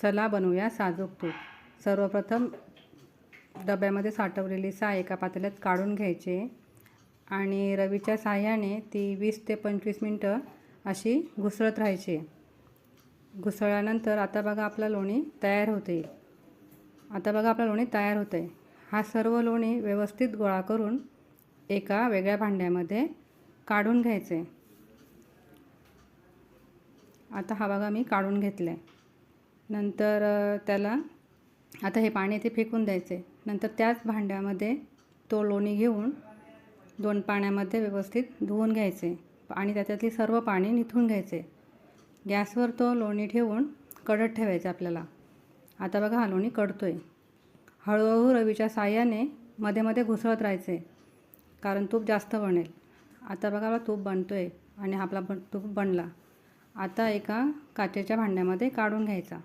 चला बनवूया साजूक तूप। सर्वप्रथम डब्यामध्ये साठवलेली साय एका पातेल्यात काढून घ्यायची आणि रवीच्या साहाय्याने ती 20 ते 25 मिनटं अशी घुसळत राहायची। घुसळल्यानंतर आता बघा आपलं लोणी तयार होते। हा सर्व लोणी व्यवस्थित गोळा करून एका वेगळ्या भांड्यामध्ये काढून घ्यायचे। आता हा बघा मी काढून घेतले। नंतर त्याला आता हे पाणी ते फेकून द्यायचे। नंतर त्याच भांड्यामध्ये तो लोणी घेऊन 2 पाण्यामध्ये व्यवस्थित धुवून घ्यायचे आणि त्याच्यातली सर्व पाणी निथळून घ्यायचे। गॅसवर तो लोणी ठेवून कडत ठेवायचे आपल्याला। आता बघा हा लोणी कडतोय। हळूहळू रवीच्या साहाय्याने मध्ये मध्ये घुसळत राहायचे कारण तूप जास्त बनेल। आता बघा आपला तूप बनतोय आणि आपला तूप बनला। आता एका काचेच्या भांड्यामध्ये काढून घ्यायचा।